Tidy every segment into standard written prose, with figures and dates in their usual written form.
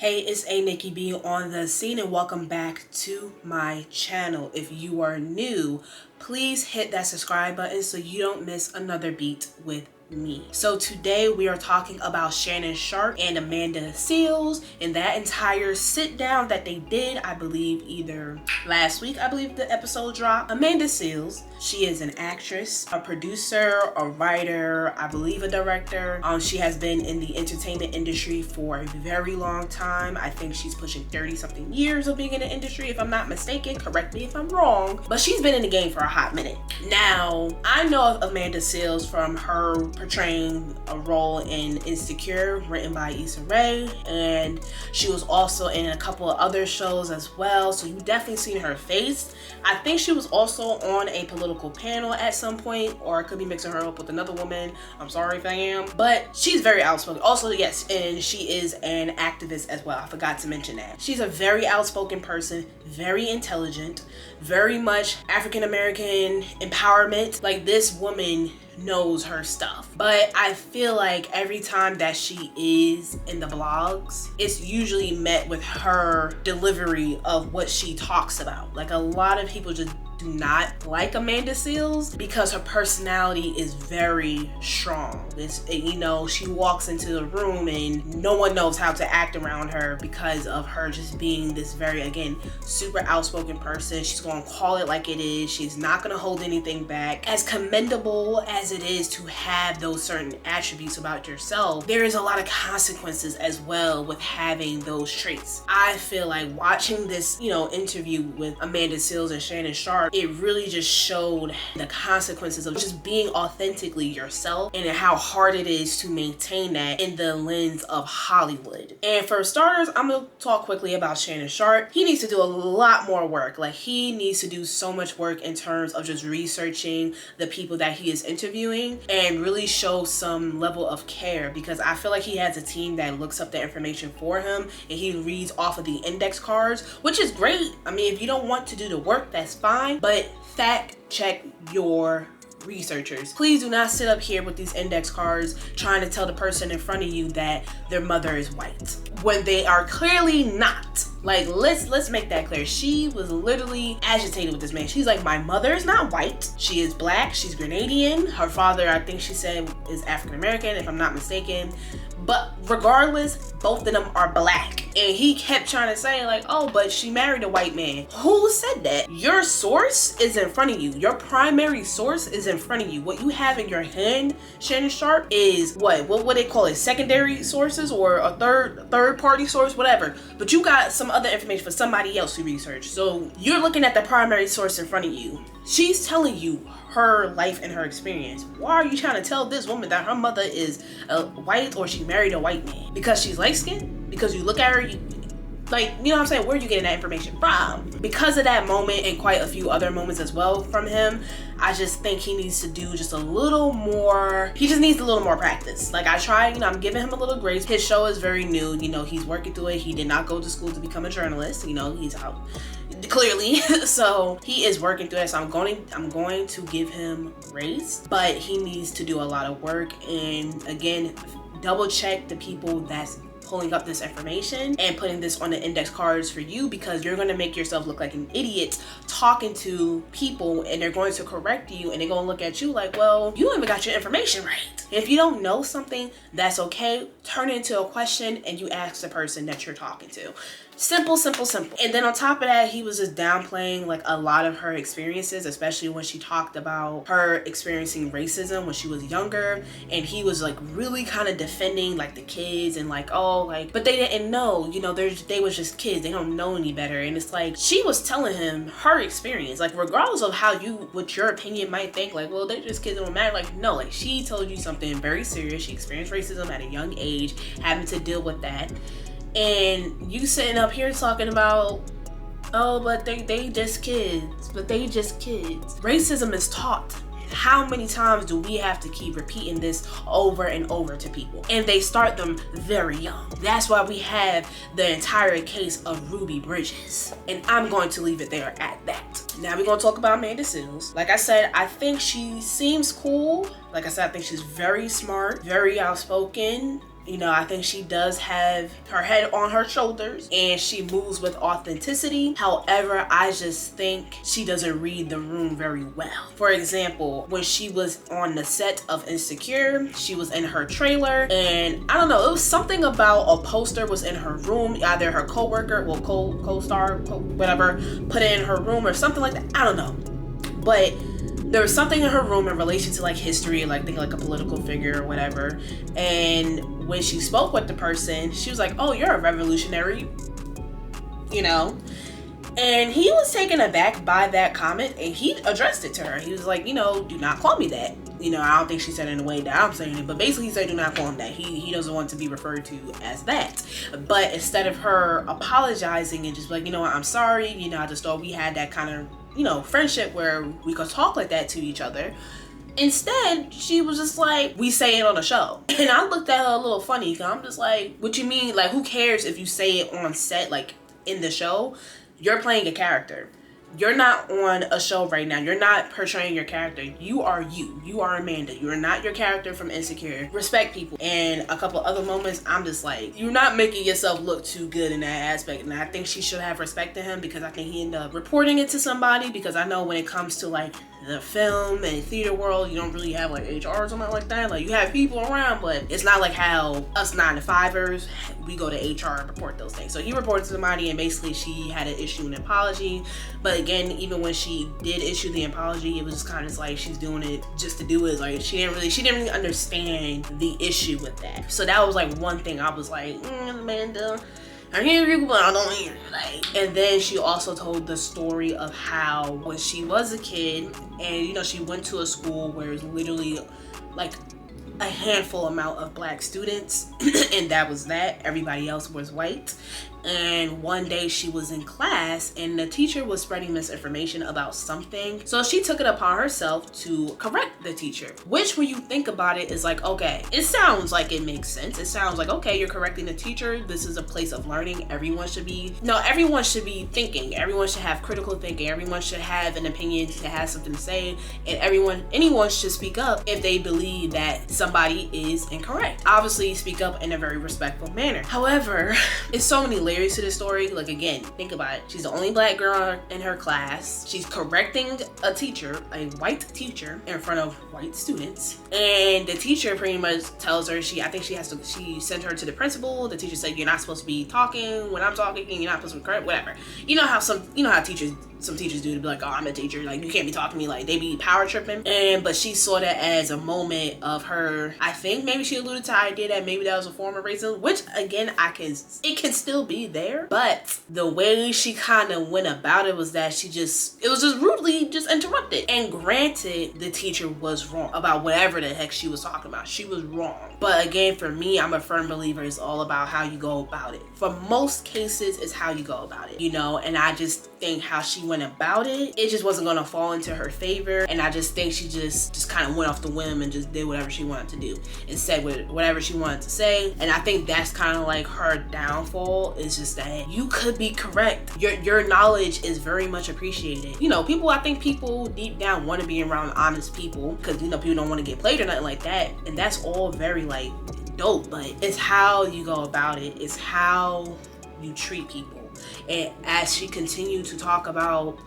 Hey, it's A Nikki B on the scene and welcome back to my channel. If you are new, please hit that subscribe button so you don't miss another beat with me. So today we are talking about Shannon Sharpe and Amanda Seales and that entire sit down that they did, I believe either last week, I believe the episode dropped. Amanda Seales, she is an actress, a producer, a writer, I believe a director. She has been in the entertainment industry for a very long time. I think she's pushing 30 something years of being in the industry, if I'm not mistaken. Correct me if I'm wrong, but she's been in the game for a hot minute. Now, I know of Amanda Seales from her portraying a role in Insecure, written by Issa Rae, and she was also in a couple of other shows as well, so you've definitely seen her face. I think she was also on a political panel at some point, or I could be mixing her up with another woman. I'm sorry if I am, but she's very outspoken. Also, yes, and she is an activist as well. I forgot to mention that. She's a very outspoken person, very intelligent, very much African American empowerment. Like, this woman knows her stuff. But I feel like every time that she is in the blogs, it's usually met with her delivery of what she talks about. Like, a lot of people just do not like Amanda Seales because her personality is very strong. She walks into the room and no one knows how to act around her because of her just being this very, again, super outspoken person. She's gonna call it like it is. She's not gonna hold anything back. As commendable as it is to have those certain attributes about yourself, there is a lot of consequences as well with having those traits. I feel like watching this, interview with Amanda Seales and Shannon Sharpe, it really just showed the consequences of just being authentically yourself and how hard it is to maintain that in the lens of Hollywood. And for starters, I'm gonna talk quickly about Shannon Sharpe. He needs to do a lot more work. Like, he needs to do so much work in terms of just researching the people that he is interviewing and really show some level of care, because I feel like he has a team that looks up the information for him and he reads off of the index cards, which is great. I mean, if you don't want to do the work, that's fine, but fact check your researchers. Please do not sit up here with these index cards trying to tell the person in front of you that their mother is white when they are clearly not. Like, let's make that clear. She was literally agitated with this man. She's like, my mother is not white. She is black. She's Grenadian. Her father, I think she said, is African American, if I'm not mistaken. But regardless, both of them are black. And he kept trying to say, like, oh, but she married a white man. Who said that? Your source is in front of you. Your primary source is in front of you. What you have in your hand, Shannon Sharpe, is what they call it, secondary sources or a third party source, whatever. But you got some other information for somebody else to research. So you're looking at the primary source in front of you. She's telling you her life and her experience. Why are you trying to tell this woman that her mother is white or she married a white man? Because she's light skinned? Because you look at her, you know what I'm saying? Where are you getting that information from? Because of that moment and quite a few other moments as well from him, I just think he needs to do just a little more. He just needs a little more practice. Like, I try, I'm giving him a little grace. His show is very new. He's working through it. He did not go to school to become a journalist. He's out clearly. So he is working through it. So I'm going to give him grace, but he needs to do a lot of work. And again, double check the people that's pulling up this information and putting this on the index cards for you, because you're going to make yourself look like an idiot talking to people and they're going to correct you and they're going to look at you like, well, you haven't got your information right. If you don't know something, that's okay. Turn it into a question and you ask the person that you're talking to. Simple, simple, simple. And then on top of that, he was just downplaying like a lot of her experiences, especially when she talked about her experiencing racism when she was younger. And he was like really kind of defending like the kids and like, oh, like, but they didn't know, they was just kids. They don't know any better. And it's like, she was telling him her experience, like, regardless of what your opinion might think, like, well, they're just kids, it don't matter. Like, no, like, she told you something very serious. She experienced racism at a young age, having to deal with that. And you sitting up here talking about, oh, but they just kids. But they just kids. Racism is taught. How many times do we have to keep repeating this over and over to people? And they start them very young. That's why we have the entire case of Ruby Bridges. And I'm going to leave it there at that. Now we're going to talk about Amanda Seales. Like I said, I think she seems cool. Like I said, I think she's very smart, very outspoken. You know, I think she does have her head on her shoulders and she moves with authenticity. However, I just think she doesn't read the room very well. For example, when she was on the set of Insecure, she was in her trailer, and I don't know, it was something about a poster was in her room, either her co-worker, well, co-star, whatever, put it in her room or something like that. I don't know. But there was something in her room in relation to like history, like think like a political figure or whatever. And when she spoke with the person, she was like, "Oh, you're a revolutionary," you know? And he was taken aback by that comment, and he addressed it to her. He was like, "You know, do not call me that." You know, I don't think she said it in the way that I'm saying it, but basically he said, "Do not call him that." He doesn't want to be referred to as that. But instead of her apologizing and just like, "You know what, I'm sorry, you know, I just thought we had that kind of, you know, friendship where we could talk like that to each other," instead, she was just like, "We say it on the show." And I looked at her a little funny, because I'm just like, what you mean? Like, who cares if you say it on set, like in the show? You're playing a character. You're not on a show right now. You're not portraying your character. You are you. You are Amanda. You're not your character from Insecure. Respect people. And a couple other moments, I'm just like, you're not making yourself look too good in that aspect. And I think she should have respected him, because I think he ended up reporting it to somebody, because I know when it comes to like the film and theater world, you don't really have like HR or something like that. Like, you have people around, but it's not like how us 9-to-5ers, we go to HR and report those things. So he reported to somebody, and basically she had to issue an apology. But again, even when she did issue the apology, it was just kind of like she's doing it just to do it. Like, she didn't really understand the issue with that. So that was like one thing I was like, Amanda, I hear you, but I don't hear you. Like, and then she also told the story of how when she was a kid, and you know, she went to a school where it's literally like a handful amount of black students, and that was that. Everybody else was white. And one day she was in class and the teacher was spreading misinformation about something. So she took it upon herself to correct the teacher, which when you think about it is like, okay, it sounds like it makes sense. It sounds like, okay, you're correcting the teacher. This is a place of learning. Everyone should be thinking. Everyone should have critical thinking. Everyone should have an opinion, to have something to say. And anyone should speak up if they believe that somebody is incorrect. Obviously speak up in a very respectful manner. However, it's so many layers to the story. Like, again, think about it. She's the only black girl in her class. She's correcting a teacher, a white teacher, in front of white students. And the teacher pretty much tells her she sent her to the principal. The teacher said, "You're not supposed to be talking when I'm talking, and you're not supposed to be correct," whatever. You know how some teachers do, to be like, "Oh, I'm a teacher, like you can't be talking to me," like they be power tripping. But she saw that as a moment of her, I think maybe she alluded to the idea that maybe that was a form of racism, which again, it can still be there, but the way she kind of went about it was that it was just rudely just interrupted. And granted, the teacher was wrong about whatever the heck she was talking about. She was wrong. But again, for me, I'm a firm believer it's all about how you go about it. For most cases, it's how you go about it, you know. And I just think how she went about it just wasn't gonna fall into her favor. And I just think she just kind of went off the whim and just did whatever she wanted to do and said whatever she wanted to say. And I think that's kind of like her downfall, is just that you could be correct. Your knowledge is very much appreciated. You know, I think people deep down want to be around honest people, because, you know, people don't want to get played or nothing like that. And that's all very like dope, but it's how you go about it. It's how you treat people. And as she continued to talk about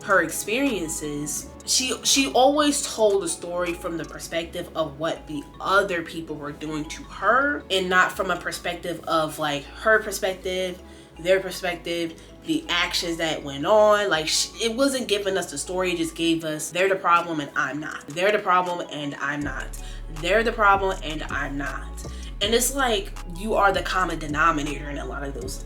her experiences, she always told the story from the perspective of what the other people were doing to her, and not from a perspective of like her perspective, their perspective, the actions that went on. Like, it wasn't giving us the story, it just gave us, they're the problem and I'm not. They're the problem and I'm not. They're the problem and I'm not. And it's like, you are the common denominator in a lot of those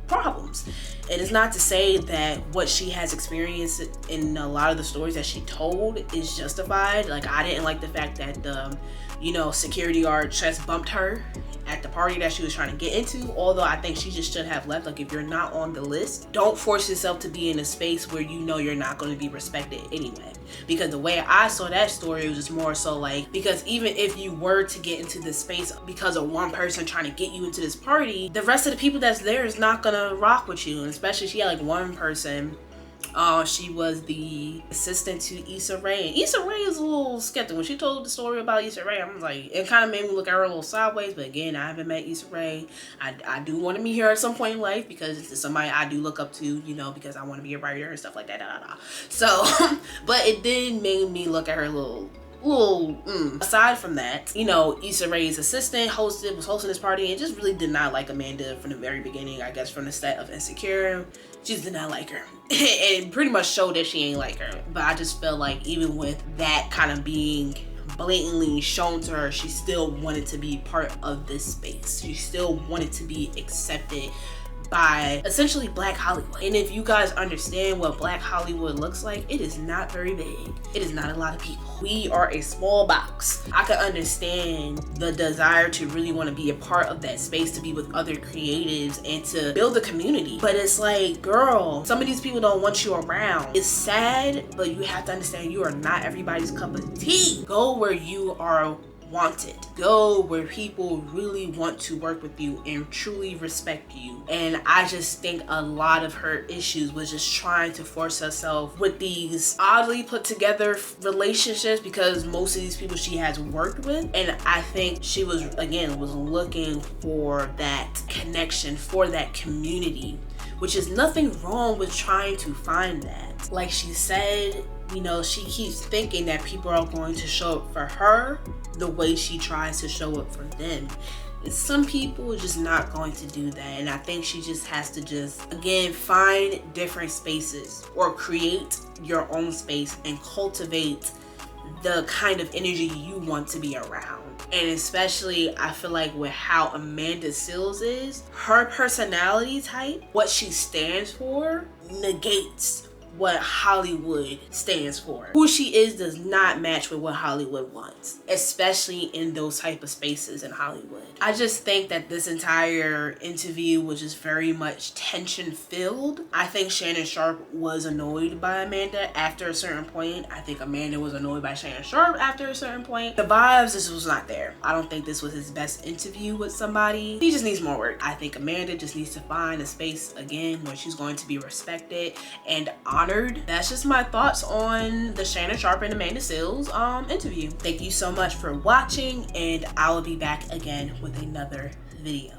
problems. It is not to say that what she has experienced in a lot of the stories that she told is justified. Like, I didn't like the fact that the, you know, security guard chest bumped her at the party that she was trying to get into, although I think she just should have left. Like, if you're not on the list, don't force yourself to be in a space where you know you're not going to be respected anyway. Because the way I saw that story was just more so like, because even if you were to get into this space because of one person trying to get you into this party, the rest of the people that's there is not gonna rock with you. And especially she had like one person She was the assistant to Issa Rae. And Issa Rae is a little skeptical. When she told the story about Issa Rae, I'm like, it kind of made me look at her a little sideways. But again, I haven't met Issa Rae. I do want to meet her at some point in life because it's somebody I do look up to, you know, because I want to be a writer and stuff like that. So, but it did make me look at her a little. Aside from that, you know, Issa Rae's assistant was hosting this party and just really did not like Amanda from the very beginning. I guess from the set of Insecure, she just did not like her. And pretty much showed that she ain't like her. But I just felt like even with that kind of being blatantly shown to her, she still wanted to be part of this space. She still wanted to be accepted by essentially Black Hollywood. And if you guys understand what Black Hollywood looks like, it is not very big. It is not a lot of people. We are a small box. I can understand the desire to really want to be a part of that space, to be with other creatives and to build a community. But it's like, girl, some of these people don't want you around. It's sad, but you have to understand you are not everybody's cup of tea. Go where you are wanted. Go where people really want to work with you and truly respect you. And I just think a lot of her issues was just trying to force herself with these oddly put together relationships, because most of these people she has worked with, and I think she was looking for that connection, for that community, which is nothing wrong with trying to find that. Like she said, you know, she keeps thinking that people are going to show up for her the way she tries to show up for them. And some people are just not going to do that. And I think she just has to again, find different spaces or create your own space and cultivate the kind of energy you want to be around. And especially, I feel like with how Amanda Seales is, her personality type, what she stands for, negates what Hollywood stands for. Who she is does not match with what Hollywood wants, especially in those type of spaces in Hollywood. I just think that this entire interview was just very much tension filled. I think Shannon Sharpe was annoyed by Amanda after a certain point. I think Amanda was annoyed by Shannon Sharpe after a certain point. The vibes just was not there. I don't think this was his best interview with somebody. He just needs more work. I think Amanda just needs to find a space again where she's going to be respected and honored. That's just my thoughts on the Shannon Sharpe and Amanda Seales interview. Thank you so much for watching, and I will be back again with another video.